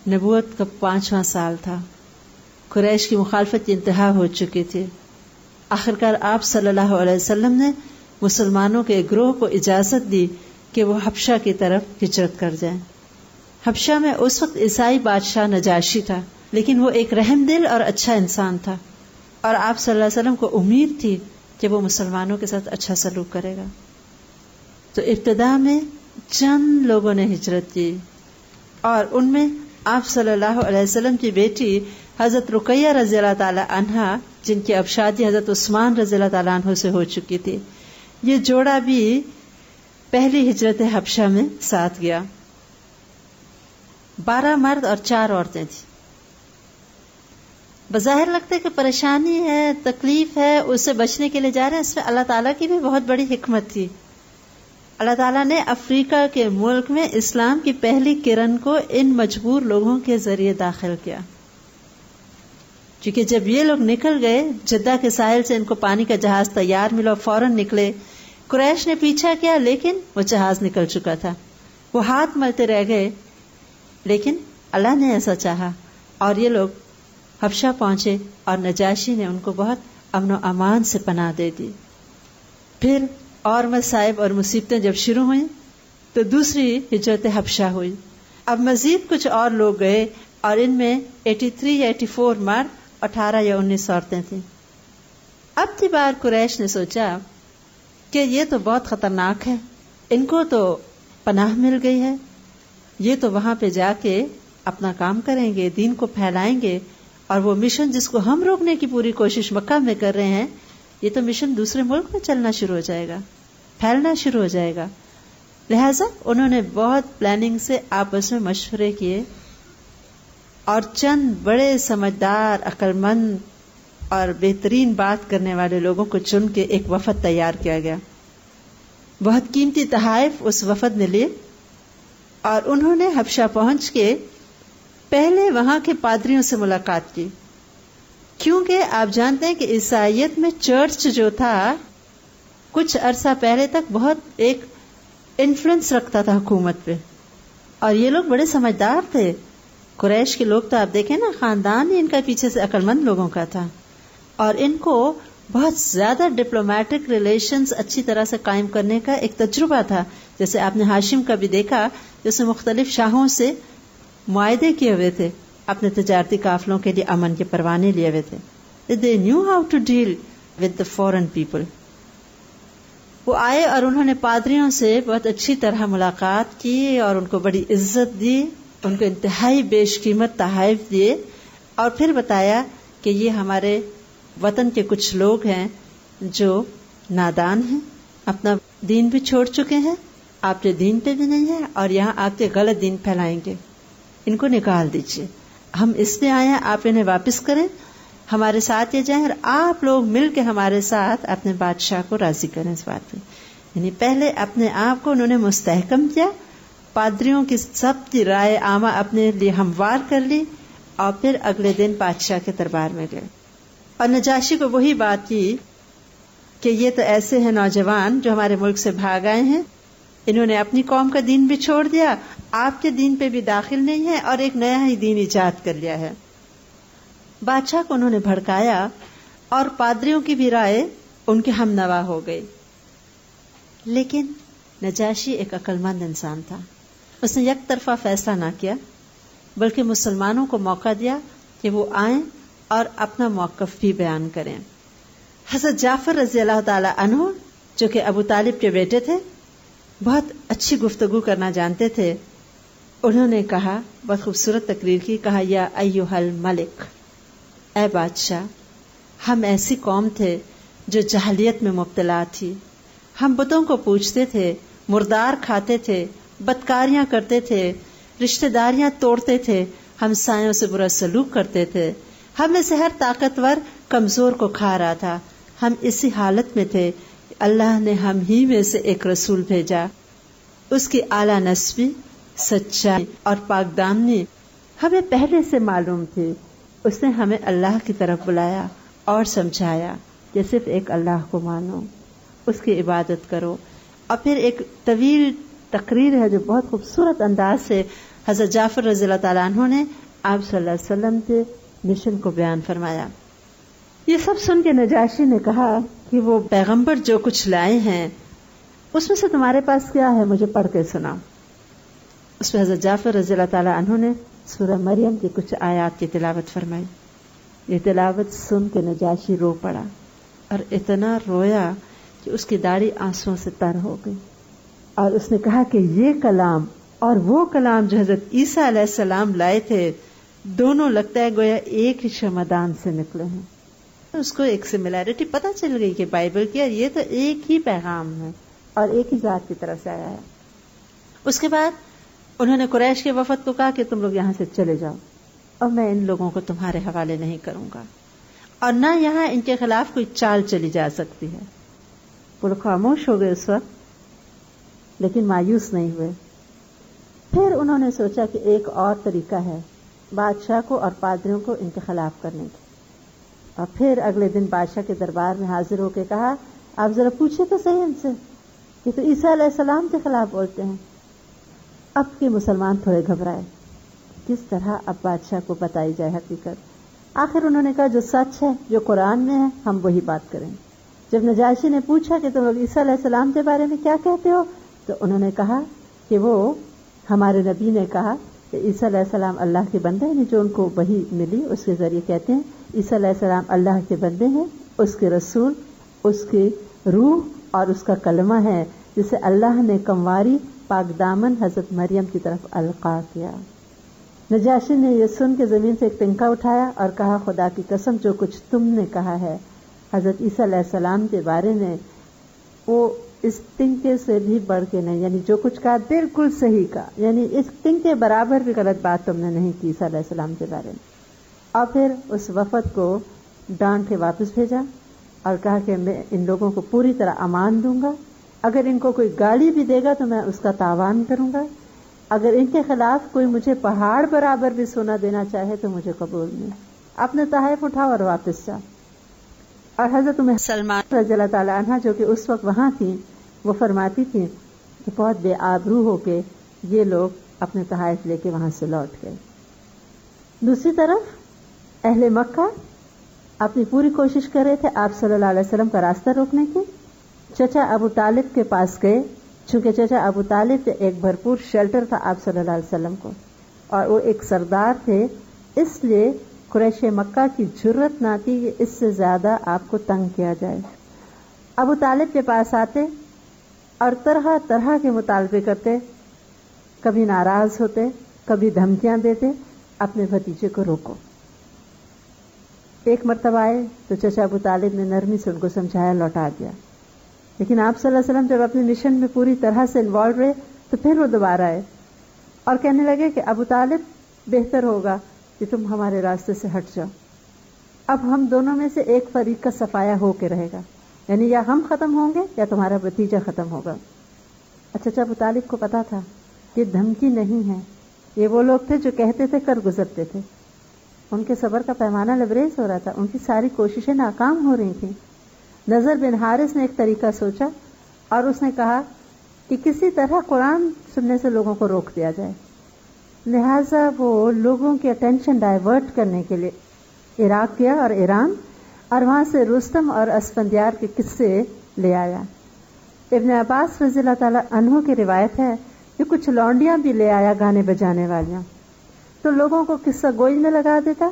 نبوت کا 5واں سال تھا. قریش کی مخالفت کی انتہا ہو چکی تھی. آخرکار آپ صلی اللہ علیہ وسلم نے مسلمانوں کے گروہ کو اجازت دی کہ وہ حبشہ کی طرف ہجرت کر جائیں. حبشہ میں اس وقت عیسائی بادشاہ نجاشی تھا، لیکن وہ ایک رحم دل اور اچھا انسان تھا، اور آپ صلی اللہ علیہ وسلم کو امید تھی کہ وہ مسلمانوں کے ساتھ اچھا سلوک کرے گا. تو ابتدا میں چند لوگوں نے ہجرت کی، اور ان میں آپ صلی اللہ علیہ وسلم کی بیٹی حضرت رقیہ رضی اللہ تعالی عنہا، جن کی اب شادی حضرت عثمان رضی اللہ تعالی عنہ سے ہو چکی تھی، یہ جوڑا بھی پہلی ہجرت حبشہ میں ساتھ گیا. 12 مرد اور 4 عورتیں تھیں. بظاہر لگتا ہے کہ پریشانی ہے، تکلیف ہے، اس سے بچنے کے لیے جا رہے ہیں. اس میں اللہ تعالیٰ کی بھی بہت بڑی حکمت تھی. اللہ تعالیٰ نے افریقہ کے ملک میں اسلام کی پہلی کرن کو ان مجبور لوگوں کے ذریعے داخل کیا. کیونکہ جب یہ لوگ نکل گئے، جدہ کے ساحل سے ان کو پانی کا جہاز تیار ملا، فوراً نکلے. قریش نے پیچھا کیا، لیکن وہ جہاز نکل چکا تھا. وہ ہاتھ ملتے رہ گئے، لیکن اللہ نے ایسا چاہا اور یہ لوگ حبشہ پہنچے، اور نجاشی نے ان کو بہت امن و امان سے پناہ دے دی. پھر اور مصائب اور مصیبتیں جب شروع ہوئیں تو دوسری ہجرت حبشہ ہوئی. اب مزید کچھ اور لوگ گئے، اور ان میں 83 یا 84 مرد، 18 یا 19 عورتیں تھیں. اب کی بار قریش نے سوچا کہ یہ تو بہت خطرناک ہے، ان کو تو پناہ مل گئی ہے، یہ تو وہاں پہ جا کے اپنا کام کریں گے، دین کو پھیلائیں گے، اور وہ مشن جس کو ہم روکنے کی پوری کوشش مکہ میں کر رہے ہیں، یہ تو مشن دوسرے ملک میں چلنا شروع ہو جائے گا، پھیلنا شروع ہو جائے گا. لہذا انہوں نے بہت پلاننگ سے آپس میں مشورے کیے، اور چند بڑے سمجھدار، عقل مند اور بہترین بات کرنے والے لوگوں کو چن کے ایک وفد تیار کیا گیا. بہت قیمتی تحائف اس وفد نے لیے، اور انہوں نے حبشہ پہنچ کے پہلے وہاں کے پادریوں سے ملاقات کی. کیونکہ آپ جانتے ہیں کہ عیسائیت میں چرچ جو تھا کچھ عرصہ پہلے تک بہت ایک انفلوئنس رکھتا تھا حکومت پہ، اور یہ لوگ بڑے سمجھدار تھے. قریش کے لوگ تو آپ دیکھیں نا، خاندان ہی ان کا پیچھے سے عقل مند لوگوں کا تھا، اور ان کو بہت زیادہ ڈپلومیٹک ریلیشنز اچھی طرح سے قائم کرنے کا ایک تجربہ تھا. جیسے آپ نے ہاشم کا بھی دیکھا، جیسے مختلف شاہوں سے معاہدے کیے ہوئے تھے، اپنے تجارتی قافلوں کے لیے امن کے پروانے لیے ہوئے تھے. They knew how to deal with the foreign people. وہ آئے اور انہوں نے پادریوں سے بہت اچھی طرح ملاقات کی، اور ان کو بڑی عزت دی، ان کو انتہائی بیش قیمت تحائف دیے، اور پھر بتایا کہ یہ ہمارے وطن کے کچھ لوگ ہیں جو نادان ہیں، اپنا دین بھی چھوڑ چکے ہیں، آپ کے دین پہ بھی نہیں ہے، اور یہاں آ کے غلط دین پھیلائیں گے، ان کو نکال دیجیے. ہم اس لیے آئے ہیں، آپ انہیں واپس کریں، ہمارے ساتھ یہ جائیں، اور آپ لوگ مل کے ہمارے ساتھ اپنے بادشاہ کو راضی کریں اس بات پہ. یعنی پہلے اپنے آپ کو انہوں نے مستحکم کیا، پادریوں کی سب کی رائے عامہ اپنے لیے ہموار کر لی، اور پھر اگلے دن بادشاہ کے دربار میں گئے اور نجاشی کو وہی بات کی کہ یہ تو ایسے ہیں نوجوان جو ہمارے ملک سے بھاگ آئے ہیں، انہوں نے اپنی قوم کا دین بھی چھوڑ دیا، آپ کے دین پہ بھی داخل نہیں ہے، اور ایک نیا ہی دین ایجاد کر لیا ہے. بادشاہ کو انہوں نے بھڑکایا، اور پادریوں کی بھی رائے ان کے ہم نوا ہو گئی. لیکن نجاشی ایک عقل مند انسان تھا، اس نے یک طرفہ فیصلہ نہ کیا، بلکہ مسلمانوں کو موقع دیا کہ وہ آئیں اور اپنا موقف بھی بیان کریں. حضرت جعفر رضی اللہ تعالی عنہ، جو کہ ابو طالب کے بیٹے تھے، بہت اچھی گفتگو کرنا جانتے تھے. انہوں نے کہا، بہت خوبصورت تقریر کی، کہا یا ایھا الملک، اے بادشاہ، ہم ایسی قوم تھے جو جہلیت میں مبتلا تھی، ہم بتوں کو پوجتے تھے، مردار کھاتے تھے، بدکاریاں کرتے تھے، رشتہ داریاں توڑتے تھے، ہمسایوں سے برا سلوک کرتے تھے، ہم میں سے ہر طاقتور کمزور کو کھا رہا تھا. ہم اسی حالت میں تھے، اللہ نے ہم ہی میں سے ایک رسول بھیجا، اس کی اعلیٰ نسبی، سچائی اور پاک دامنی ہمیں پہلے سے معلوم تھی. اس نے ہمیں اللہ کی طرف بلایا اور سمجھایا کہ صرف ایک اللہ کو مانو، اس کی عبادت کرو. اور پھر ایک طویل تقریر ہے جو بہت خوبصورت انداز سے حضرت جعفر رضی اللہ تعالیٰ عنہ نے آپ صلی اللہ علیہ وسلم کے مشن کو بیان فرمایا. یہ سب سن کے نجاشی نے کہا کہ وہ پیغمبر جو کچھ لائے ہیں اس میں سے تمہارے پاس کیا ہے، مجھے پڑھ کے سنا. اس پہ حضرت جعفر رضی اللہ تعالیٰ عنہ نے سورہ مریم کی کچھ آیات کی تلاوت فرمائی. یہ تلاوت سن کے نجاشی رو پڑا اور اتنا رویا کہ اس کی داڑھی آنسوؤں سے تر ہو گئی، اور اس نے کہا کہ یہ کلام اور وہ کلام جو حضرت عیسیٰ علیہ السلام لائے تھے دونوں لگتا ہے گویا ایک ہی شمعدان سے نکلے ہیں. اس کو ایک سملیرٹی پتہ چل گئی کہ بائبل کی یہ تو ایک ہی پیغام ہے اور ایک ہی ذات کی طرف سے آیا ہے. اس کے بعد انہوں نے قریش کے وفد کو کہا کہ تم لوگ یہاں سے چلے جاؤ اور میں ان لوگوں کو تمہارے حوالے نہیں کروں گا، اور نہ یہاں ان کے خلاف کوئی چال چلی جا سکتی ہے. وہ لوگ خاموش ہو گئے اس وقت، لیکن مایوس نہیں ہوئے. پھر انہوں نے سوچا کہ ایک اور طریقہ ہے بادشاہ کو اور پادریوں کو ان کے خلاف کرنے کی. اور پھر اگلے دن بادشاہ کے دربار میں حاضر ہو کے کہا آپ ذرا پوچھے تو صحیح ان سے، یہ تو عیسیٰ علیہ السلام کے خلاف بولتے ہیں. اب کے مسلمان تھوڑے گھبرائے، کس طرح اب بادشاہ کو بتائی جائے حقیقت. آخر انہوں نے کہا جو سچ ہے، جو قرآن میں ہے، ہم وہی بات کریں. جب نجاشی نے پوچھا کہ تم لوگ عیسیٰ علیہ السلام کے بارے میں کیا کہتے ہو، تو انہوں نے کہا کہ وہ ہمارے نبی نے کہا کہ عیسیٰ علیہ السلام اللہ کے بندے ہیں، جو ان کو وحی ملی اس کے ذریعے کہتے ہیں عیسیٰ علیہ السلام اللہ کے بندے ہیں، اس کے رسول، اس کی روح اور اس کا کلمہ ہے جسے اللہ نے کمواری پاک دامن حضرت مریم کی طرف القا کیا. نجاشی نے یہ سن کے زمین سے ایک تنکا اٹھایا اور کہا خدا کی قسم جو کچھ تم نے کہا ہے حضرت عیسیٰ علیہ السلام کے بارے میں وہ اس تنکے سے بھی بڑھ کے نہیں، یعنی جو کچھ کہا بالکل صحیح کہا، یعنی اس تنکے برابر بھی غلط بات تم نے نہیں کی عیسیٰ علیہ السلام کے بارے میں. اور پھر اس وفد کو ڈانٹ کے واپس بھیجا اور کہا کہ میں ان لوگوں کو پوری طرح امان دوں گا، اگر ان کو کوئی گالی بھی دے گا تو میں اس کا تاوان کروں گا، اگر ان کے خلاف کوئی مجھے پہاڑ برابر بھی سونا دینا چاہے تو مجھے قبول نہیں. اپنے تحائف اٹھا اور واپس جا. اور حضرت سلمان رضی اللہ تعالیٰ عنہ جو کہ اس وقت وہاں تھیں، وہ فرماتی تھیں کہ بہت بے آبرو ہو کے یہ لوگ اپنے تحائف لے کے وہاں سے لوٹ گئے. دوسری طرف اہل مکہ اپنی پوری کوشش کر رہے تھے آپ صلی اللہ علیہ وسلم کا راستہ روکنے کی. چچا ابو طالب کے پاس گئے، چونکہ چچا ابو طالب ایک بھرپور شیلٹر تھا آپ صلی اللہ علیہ وسلم کو، اور وہ ایک سردار تھے، اس لیے قریش مکہ کی جرت نہ تھی کہ اس سے زیادہ آپ کو تنگ کیا جائے. ابو طالب کے پاس آتے اور طرح طرح کے مطالبے کرتے، کبھی ناراض ہوتے، کبھی دھمکیاں دیتے، اپنے بھتیجے کو روکو. ایک مرتبہ آئے تو چچا ابو طالب نے نرمی سے ان کو سمجھایا، لوٹا دیا. لیکن آپ صلی اللہ علیہ وسلم جب اپنے مشن میں پوری طرح سے انوالو رہے تو پھر وہ دوبارہ آئے اور کہنے لگے کہ ابو طالب بہتر ہوگا کہ تم ہمارے راستے سے ہٹ جاؤ، اب ہم دونوں میں سے ایک فریق کا صفایا ہو کے رہے گا، یعنی یا ہم ختم ہوں گے یا تمہارا بھتیجا ختم ہوگا. اچھا ابو طالب کو پتا تھا کہ دھمکی نہیں ہے، یہ وہ لوگ تھے جو کہتے تھے کر گزرتے تھے. ان کے صبر کا پیمانہ لبریز ہو رہا تھا، ان کی ساری کوششیں ناکام ہو رہی تھیں. نضر بن حارث نے ایک طریقہ سوچا اور اس نے کہا کہ کسی طرح قرآن سننے سے لوگوں کو روک دیا جائے. لہذا وہ لوگوں کی اٹینشن ڈائیورٹ کرنے کے لیے عراق گیا اور ایران، اور وہاں سے رستم اور اسفندیار کے قصے لے آیا. ابن عباس رضی اللہ تعالیٰ عنہ کی روایت ہے کہ کچھ لونڈیاں بھی لے آیا گانے بجانے والیاں، تو لوگوں کو قصہ گوئی میں لگا دیتا،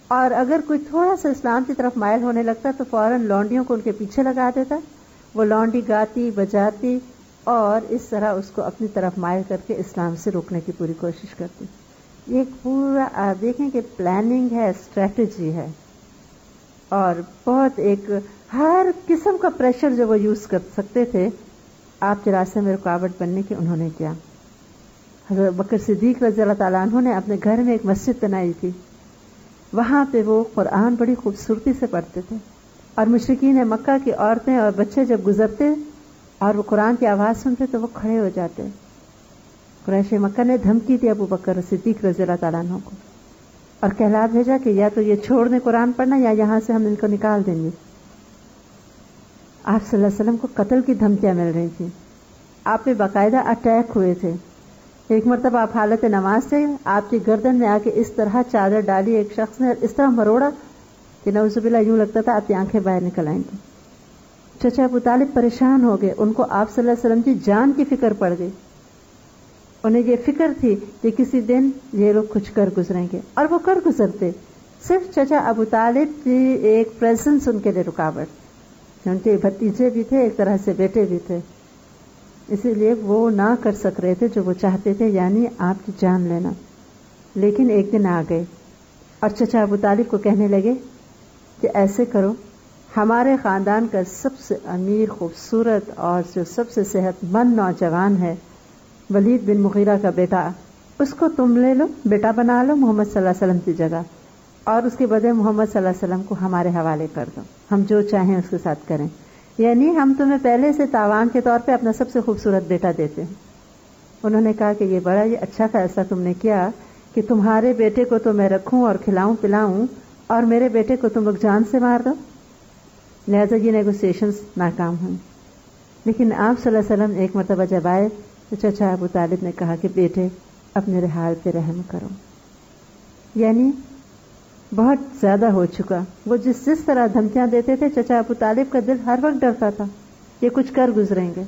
اور اگر کوئی تھوڑا سا اسلام کی طرف مائل ہونے لگتا تو فوراً لونڈیوں کو ان کے پیچھے لگا دیتا. وہ لونڈی گاتی بجاتی اور اس طرح اس کو اپنی طرف مائل کر کے اسلام سے روکنے کی پوری کوشش کرتی. یہ ایک پورا دیکھیں کہ پلاننگ ہے، اسٹریٹجی ہے، اور بہت ایک ہر قسم کا پریشر جو وہ یوز کر سکتے تھے آپ کے راستے میں رکاوٹ بننے کی انہوں نے کیا. حضرت بکر صدیق رضی اللہ تعالیٰ عنہ نے اپنے گھر میں ایک مسجد بنائی تھی، وہاں پہ وہ قرآن بڑی خوبصورتی سے پڑھتے تھے، اور مشرکین مکہ کی عورتیں اور بچے جب گزرتے اور وہ قرآن کی آواز سنتے تو وہ کھڑے ہو جاتے. قریش مکہ نے دھمکی دی ابو بکر صدیق رضی اللہ تعالیٰ عنہ کو اور کہلا بھیجا کہ یا تو یہ چھوڑ دیں قرآن پڑھنا یا یہاں سے ہم ان کو نکال دیں گے. آپ صلی اللہ علیہ وسلم کو قتل کی دھمکیاں مل رہی تھیں، آپ پہ باقاعدہ اٹیک ہوئے تھے، ایک مرتبہ آپ حالت نماز سے آپ کی گردن میں آ کے اس طرح چادر ڈالی ایک شخص نے، اس طرح مروڑا کہ نعوذ باللہ یوں لگتا تھا آپ کی آنکھیں باہر نکل آئیں گی. چچا ابو طالب پریشان ہو گئے، ان کو آپ صلی اللہ علیہ وسلم کی جان کی فکر پڑ گئی. انہیں یہ فکر تھی کہ کسی دن یہ لوگ کچھ کر گزریں گے، اور وہ کر گزرتے. صرف چچا ابو طالب کی ایک پریزنس ان کے لیے رکاوٹ، ان کے بھتیجے بھی تھے، ایک طرح سے بیٹے بھی تھے، اسی لیے وہ نہ کر سک رہے تھے جو وہ چاہتے تھے، یعنی آپ کی جان لینا. لیکن ایک دن آ گئے اور چچا ابو طالب کو کہنے لگے کہ ایسے کرو، ہمارے خاندان کا سب سے امیر، خوبصورت اور جو سب سے صحت مند نوجوان ہے ولید بن مغیرہ کا بیٹا، اس کو تم لے لو، بیٹا بنا لو محمد صلی اللہ علیہ وسلم کی جگہ، اور اس کے بدلے محمد صلی اللہ علیہ وسلم کو ہمارے حوالے کر دو، ہم جو چاہیں اس کے ساتھ کریں، یعنی ہم تمہیں پہلے سے تاوان کے طور پہ اپنا سب سے خوبصورت بیٹا دیتے ہیں. انہوں نے کہا کہ یہ اچھا فیصلہ تم نے کیا کہ تمہارے بیٹے کو تو میں رکھوں اور کھلاؤں پلاؤں، اور میرے بیٹے کو تم لوگ جان سے مار دو. لہذا یہ نیگوسیشنز ناکام ہوئی. لیکن آپ صلی اللہ علیہ وسلم ایک مرتبہ جب آئے تو چچا ابو طالب نے کہا کہ بیٹے اب میرے حال پہ رحم کرو، یعنی بہت زیادہ ہو چکا. وہ جس طرح دھمکیاں دیتے تھے، چچا ابو طالب کا دل ہر وقت ڈرتا تھا کہ کچھ کر گزریں گے.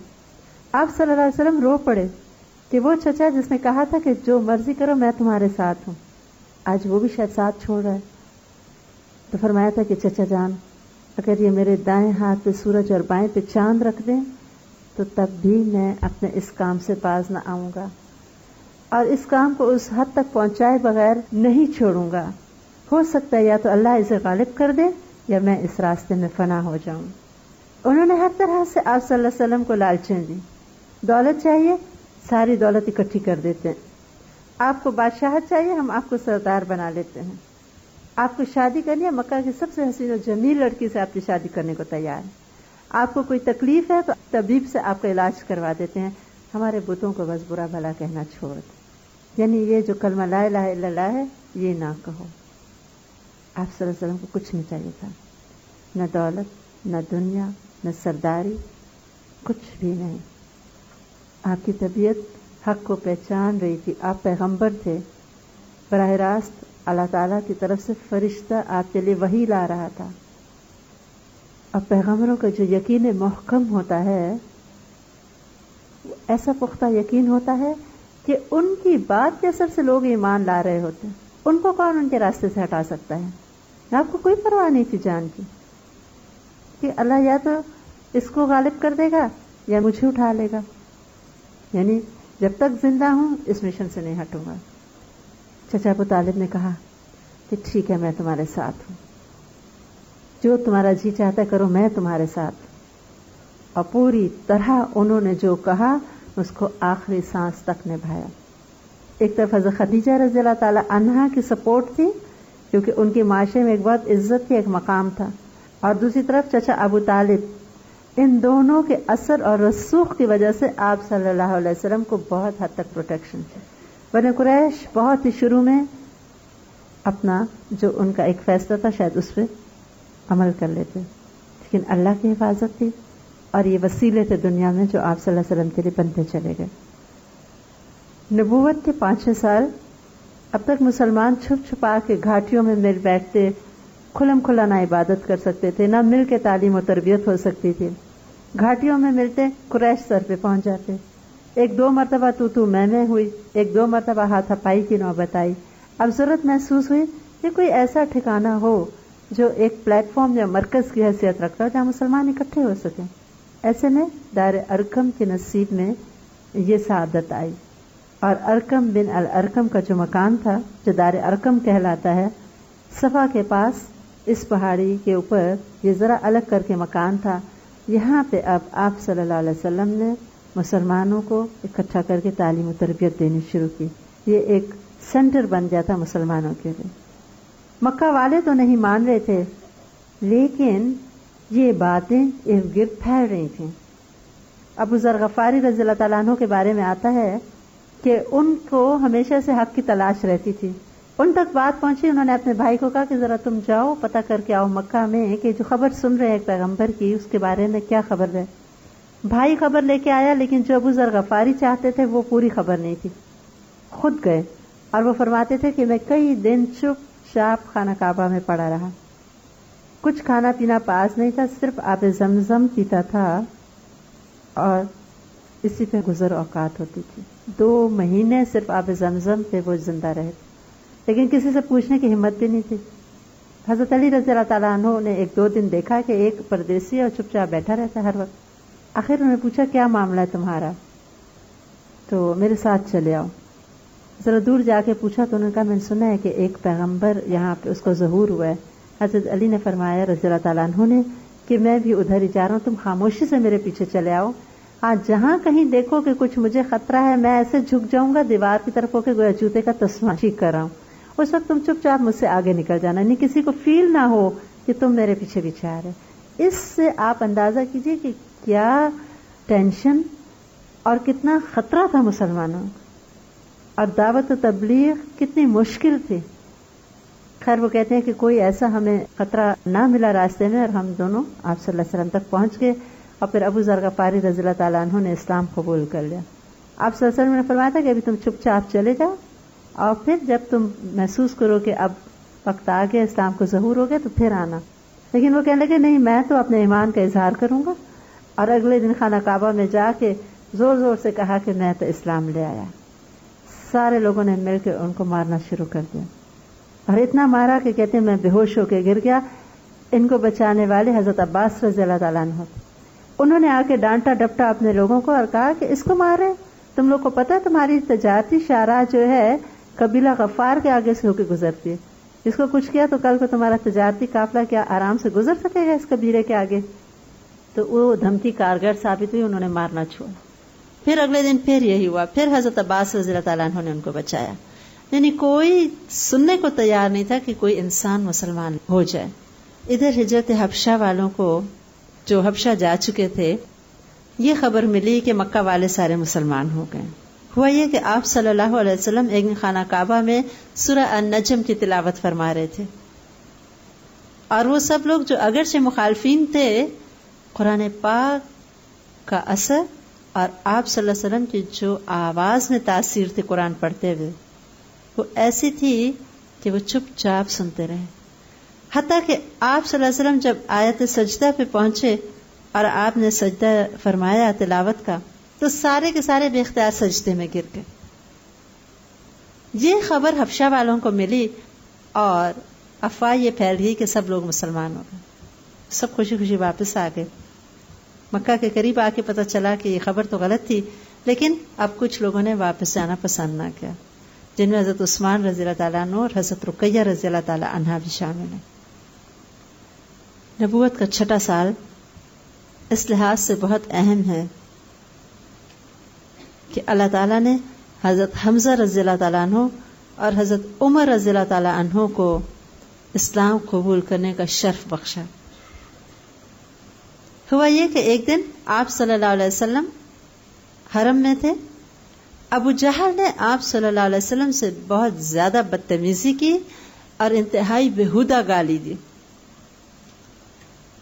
آپ صلی اللہ علیہ وسلم رو پڑے کہ وہ چچا جس نے کہا تھا کہ جو مرضی کرو میں تمہارے ساتھ ہوں، آج وہ بھی شاید ساتھ چھوڑ رہا ہے. تو فرمایا تھا کہ چچا جان، اگر یہ میرے دائیں ہاتھ پہ سورج اور بائیں پہ چاند رکھ دیں تو تب بھی میں اپنے اس کام سے باز نہ آؤں گا، اور اس کام کو اس حد تک پہنچائے بغیر نہیں چھوڑوں گا. ہو سکتا ہے یا تو اللہ اسے غالب کر دے یا میں اس راستے میں فنا ہو جاؤں. انہوں نے ہر طرح سے آپ صلی اللہ علیہ وسلم کو لالچیں دی. دولت چاہیے، ساری دولت اکٹھی کر دیتے ہیں. آپ کو بادشاہت چاہیے، ہم آپ کو سردار بنا لیتے ہیں. آپ کو شادی کرنی ہے، مکہ کی سب سے حسین و جمیل لڑکی سے آپ کی شادی کرنے کو تیار ہے. آپ کو کوئی تکلیف ہے تو طبیب سے آپ کا علاج کروا دیتے ہیں. ہمارے بتوں کو بس برا بھلا کہنا چھوڑ دیں، یعنی یہ جو کلمہ لا الہ الا اللہ ہے یہ نہ کہو. آپ صلی اللہ علیہ وسلم کو کچھ نہیں چاہیے تھا، نہ دولت، نہ دنیا، نہ سرداری، کچھ بھی نہیں. آپ کی طبیعت حق کو پہچان رہی تھی. آپ پیغمبر تھے، براہ راست اللہ تعالیٰ کی طرف سے فرشتہ آپ کے لیے وحی لا رہا تھا. اور پیغمبروں کا جو یقین محکم ہوتا ہے، ایسا پختہ یقین ہوتا ہے کہ ان کی بات کے اثر سے لوگ ایمان لا رہے ہوتے ہیں. ان کو کون ان کے راستے سے ہٹا سکتا ہے؟ آپ کو کوئی پرواہ نہیں تھی جان کی کہ اللہ یا تو اس کو غالب کر دے گا یا مجھے اٹھا لے گا، یعنی جب تک زندہ ہوں اس مشن سے نہیں ہٹوں گا. چچا ابو طالب نے کہا کہ ٹھیک ہے، میں تمہارے ساتھ ہوں، جو تمہارا جی چاہتا ہے کرو، میں تمہارے ساتھ. اور پوری طرح انہوں نے جو کہا اس کو آخری سانس تک نبھایا. ایک طرف حضرت خدیجہ رضی اللہ تعالی عنہا کی سپورٹ تھی کیونکہ ان کے معاشرے میں ایک بہت عزت کی ایک مقام تھا، اور دوسری طرف چچا ابو طالب. ان دونوں کے اثر اور رسوخ کی وجہ سے آپ صلی اللہ علیہ وسلم کو بہت حد تک پروٹیکشن تھی. بنی قریش بہت ہی شروع میں اپنا جو ان کا ایک فیصلہ تھا شاید اس پہ عمل کر لیتے، لیکن اللہ کی حفاظت تھی اور یہ وسیلے تھے دنیا میں جو آپ صلی اللہ علیہ وسلم کے لیے بنتے چلے گئے. نبوت کے 5-6 سال اب تک مسلمان چھپ چھپا کے گھاٹیوں میں مل بیٹھتے، کھلم کھلا نہ عبادت کر سکتے تھے، نہ مل کے تعلیم و تربیت ہو سکتی تھی. گھاٹیوں میں ملتے، قریش سر پہ پہنچ جاتے. 1-2 مرتبہ تو میں ہوئی، 1-2 مرتبہ ہاتھ پائی کی نوبت آئی. اب ضرورت محسوس ہوئی کہ کوئی ایسا ٹھکانہ ہو جو ایک پلیٹ فارم یا مرکز کی حیثیت رکھتا ہو جہاں مسلمان اکٹھے ہو سکیں. ایسے میں دار ارقم کے نصیب میں یہ سعادت آئی، اور ارقم بن الارقم کا جو مکان تھا جو دار ارقم کہلاتا ہے، صفا کے پاس اس پہاڑی کے اوپر یہ ذرا الگ کر کے مکان تھا. یہاں پہ اب آپ صلی اللہ علیہ وسلم نے مسلمانوں کو اکٹھا کر کے تعلیم و تربیت دینی شروع کی. یہ ایک سینٹر بن گیا تھا مسلمانوں کے لیے. مکہ والے تو نہیں مان رہے تھے، لیکن یہ باتیں ارد گرد پھیل رہی تھیں. ابو ذر غفاری رضی اللہ تعالیٰ عنہ کے بارے میں آتا ہے کہ ان کو ہمیشہ سے حق کی تلاش رہتی تھی. ان تک بات پہنچی، انہوں نے اپنے بھائی کو کہا کہ ذرا تم جاؤ پتہ کر کے آؤ مکہ میں کہ جو خبر سن رہے ہیں ایک پیغمبر کی اس کے بارے میں کیا خبر ہے. بھائی خبر لے کے آیا، لیکن جو ابو ذر غفاری چاہتے تھے وہ پوری خبر نہیں تھی. خود گئے اور وہ فرماتے تھے کہ میں کئی دن چپ چاپ خانہ کعبہ میں پڑا رہا، کچھ کھانا پینا پاس نہیں تھا، صرف آب زمزم پیتا تھا اور اسی پہ گزر اوقات ہوتی تھی۔ 2 مہینے صرف آب زمزم پہ وہ زندہ رہے، لیکن کسی سے پوچھنے کی ہمت بھی نہیں تھی۔ حضرت علی رضی اللہ تعالیٰ عنہ نے 1-2 دن دیکھا کہ ایک پردیسی اور چپ چاپ بیٹھا رہتا ہے ہر وقت۔ آخر انہوں نے پوچھا کیا معاملہ ہے تمہارا؟ تو میرے ساتھ چلے آؤ۔ ذرا دور جا کے پوچھا تو انہوں نے کہا میں نے سنا ہے کہ ایک پیغمبر یہاں پہ اس کو ظہور ہوا ہے۔ حضرت علی نے فرمایا رضی اللہ تعالیٰ عنہ نے کہ میں بھی ادھر ہی جا رہا ہوں، تم خاموشی سے میرے پیچھے چلے آؤ، آج جہاں کہیں دیکھو کہ کچھ مجھے خطرہ ہے میں ایسے جھک جاؤں گا دیوار کی طرف ہو کے گویا جوتے کا تسمہ ٹھیک کر رہا ہوں، اس وقت تم چپ چاپ مجھ سے آگے نکل جانا، نہیں کسی کو فیل نہ ہو کہ تم میرے پیچھے پیچھے آ رہے۔ اس سے آپ اندازہ کیجئے کہ کیا ٹینشن اور کتنا خطرہ تھا مسلمانوں، اور دعوت و تبلیغ کتنی مشکل تھی۔ خیر وہ کہتے ہیں کہ کوئی ایسا ہمیں خطرہ نہ ملا راستے میں اور ہم دونوں آپ صلی اللہ علیہ وسلم تک پہنچ گئے، اور پھر ابو ذر غفاری رضی اللہ تعالیٰ عنہ نے اسلام قبول کر لیا۔ آپ صلی اللہ علیہ وسلم نے فرمایا تھا کہ ابھی تم چپ چاپ چلے جاؤ، اور پھر جب تم محسوس کرو کہ اب وقت آ گیا اسلام کو ظہور ہو گیا تو پھر آنا۔ لیکن وہ کہنے لگے نہیں میں تو اپنے ایمان کا اظہار کروں گا، اور اگلے دن خانہ کعبہ میں جا کے زور زور سے کہا کہ میں تو اسلام لے آیا۔ سارے لوگوں نے مل کے ان کو مارنا شروع کر دیا، اور اتنا مارا کہ کہتے ہیں میں بے ہوش ہو کے گر گیا۔ ان کو بچانے والے حضرت عباس رضی اللہ تعالیٰ عنہ، انہوں نے آ کے ڈانٹا ڈپٹا اپنے لوگوں کو اور کہا کہ اس کو مارے، تم لوگ کو پتہ ہے تمہاری تجارتی شاہراہ جو ہے قبیلہ غفار کے آگے سے ہو کے گزرتی ہے، اس کو کچھ کیا تو کل کو تمہارا تجارتی قافلہ کیا آرام سے گزر سکے گا اس قبیلے کے آگے؟ تو وہ دھمکی کارگر ثابت ہوئی، انہوں نے مارنا چھوڑا۔ پھر اگلے دن پھر یہی ہوا، پھر حضرت عباس رضی اللہ تعالیٰ عنہ نے ان کو بچایا۔ یعنی کوئی سننے کو تیار نہیں تھا کہ کوئی انسان مسلمان ہو جائے۔ ادھر ہجرت حبشہ والوں کو جو حبشہ جا چکے تھے یہ خبر ملی کہ مکہ والے سارے مسلمان ہو گئے۔ ہوا یہ کہ آپ صلی اللہ علیہ وسلم ایک دن خانہ کعبہ میں سورہ النجم کی تلاوت فرما رہے تھے، اور وہ سب لوگ جو اگرچہ مخالفین تھے، قرآن پاک کا اثر اور آپ صلی اللہ علیہ وسلم کی جو آواز میں تاثیر تھی قرآن پڑھتے ہوئے وہ ایسی تھی کہ وہ چپ چاپ سنتے رہے، حتیٰ کہ آپ صلی اللہ علیہ وسلم جب آیت سجدہ پہ پہنچے اور آپ نے سجدہ فرمایا تلاوت کا تو سارے کے سارے بے اختیار سجدے میں گر گئے۔ یہ خبر حبشہ والوں کو ملی اور افواہ یہ پھیل گئی کہ سب لوگ مسلمان ہو گئے، سب خوشی خوشی واپس آ گئے۔ مکہ کے قریب آ کے پتہ چلا کہ یہ خبر تو غلط تھی، لیکن اب کچھ لوگوں نے واپس جانا پسند نہ کیا، جن میں حضرت عثمان رضی اللہ تعالیٰ عنہ اور حضرت رقیہ رضی اللہ تعالیٰ عنہا بھی شامل ہیں۔ نبوت کا 6واں سال اس لحاظ سے بہت اہم ہے کہ اللہ تعالیٰ نے حضرت حمزہ رضی اللہ تعالیٰ عنہ اور حضرت عمر رضی اللہ تعالیٰ عنہ کو اسلام قبول کرنے کا شرف بخشا۔ ہوا یہ کہ ایک دن آپ صلی اللہ علیہ وسلم حرم میں تھے، ابو جہل نے آپ صلی اللہ علیہ وسلم سے بہت زیادہ بدتمیزی کی اور انتہائی بےہودہ گالی دی۔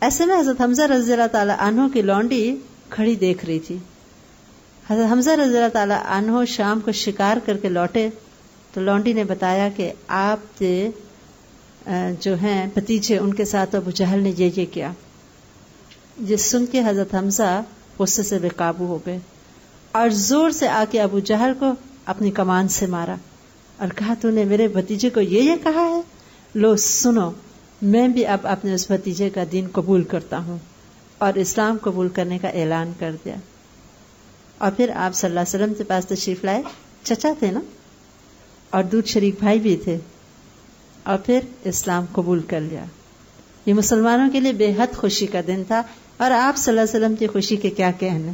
ایسے میں حضرت حمزہ رضی اللہ تعالیٰ عنہ کی لونڈی کھڑی دیکھ رہی تھی۔ حضرت حمزہ رضی اللہ تعالیٰ عنہ شام کو شکار کر کے لوٹے تو لونڈی نے بتایا کہ آپ کے جو ہیں بھتیجے ان کے ساتھ ابو جہل نے یہ کیا۔ یہ سن کے حضرت حمزہ غصے سے بے قابو ہو گئے اور زور سے آ کے ابو جہل کو اپنی کمان سے مارا اور کہا تو نے میرے بھتیجے کو یہ کہا ہے؟ لو سنو، میں بھی اب اپنے اس بھتیجے کا دین قبول کرتا ہوں، اور اسلام قبول کرنے کا اعلان کر دیا۔ اور پھر آپ صلی اللہ علیہ وسلم کے پاس تشریف لائے، چچا تھے نا، اور دودھ شریک بھائی بھی تھے، اور پھر اسلام قبول کر لیا۔ یہ مسلمانوں کے لیے بے حد خوشی کا دن تھا، اور آپ صلی اللہ علیہ وسلم کی خوشی کے کیا کہنے،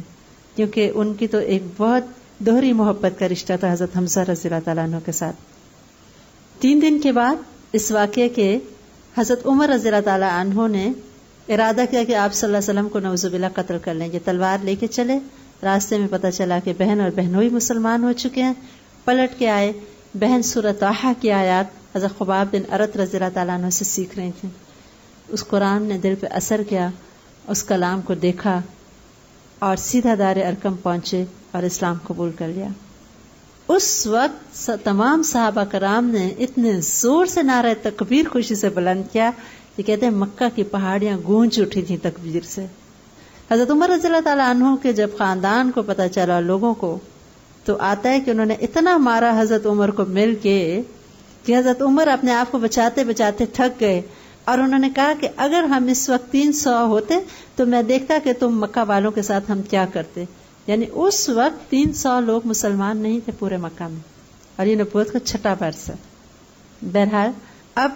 کیونکہ ان کی تو ایک بہت دوہری محبت کا رشتہ تھا حضرت حمزہ رضی اللہ تعالیٰ عنہ کے ساتھ۔ 3 دن کے بعد اس واقعے کے حضرت عمر رضی اللہ تعالیٰ عنہ نے ارادہ کیا کہ آپ صلی اللہ علیہ وسلم کو نعوذ باللہ قتل کر لیں۔ یہ تلوار لے کے چلے، راستے میں پتہ چلا کہ بہن اور بہنوئی مسلمان ہو چکے ہیں، پلٹ کے آئے، بہن سورۃ طٰہٰ کی آیات حضرت خباب بن ارت رضی اللہ تعالیٰ عنہ سے سیکھ رہی تھیں۔ اس قرآن نے دل پہ اثر کیا، اس کلام کو دیکھا اور سیدھا دار ارقم پہنچے اور اسلام قبول کر لیا۔ اس وقت تمام صحابہ کرام نے اتنے زور سے نعرہ تکبیر خوشی سے بلند کیا کہ کہتے ہیں مکہ کی پہاڑیاں گونج اٹھی تھیں تکبیر سے. حضرت عمر رضی اللہ تعالیٰ عنہ کے جب خاندان کو پتہ چلا لوگوں کو، تو آتا ہے کہ انہوں نے اتنا مارا حضرت عمر کو مل کے کہ حضرت عمر اپنے آپ کو بچاتے بچاتے تھک گئے، اور انہوں نے کہا کہ اگر ہم اس وقت 300 ہوتے تو میں دیکھتا کہ تم مکہ والوں کے ساتھ ہم کیا کرتے. یعنی اس وقت 300 لوگ مسلمان نہیں تھے پورے مکہ میں، اور یہ نبوت کا چھٹا برس ہے. بہرحال اب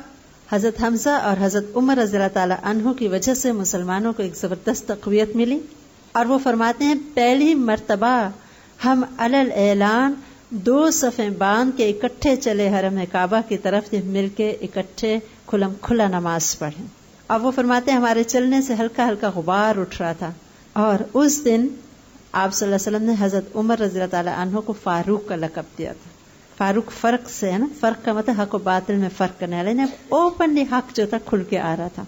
حضرت حمزہ اور حضرت عمر رضی اللہ تعالی عنہ کی وجہ سے مسلمانوں کو ایک زبردست تقویت ملی، اور وہ فرماتے ہیں پہلی مرتبہ ہم علل اعلان 2 صفیں باندھ کے اکٹھے چلے حرم کعبہ کی طرف سے، مل کے اکٹھے کھلم کھلا نماز پڑھیں. اور وہ فرماتے ہیں ہمارے چلنے سے ہلکا ہلکا غبار اٹھ رہا تھا. اور اس دن آپ صلی اللہ علیہ وسلم نے حضرت عمر رضی اللہ تعالی عنہ کو فاروق کا لقب دیا تھا. فاروق فرق سے ہے نا، فرق کا مطلب حق و باطل میں فرق کرنے والے، اوپنلی حق جو تھا کھل کے آ رہا تھا.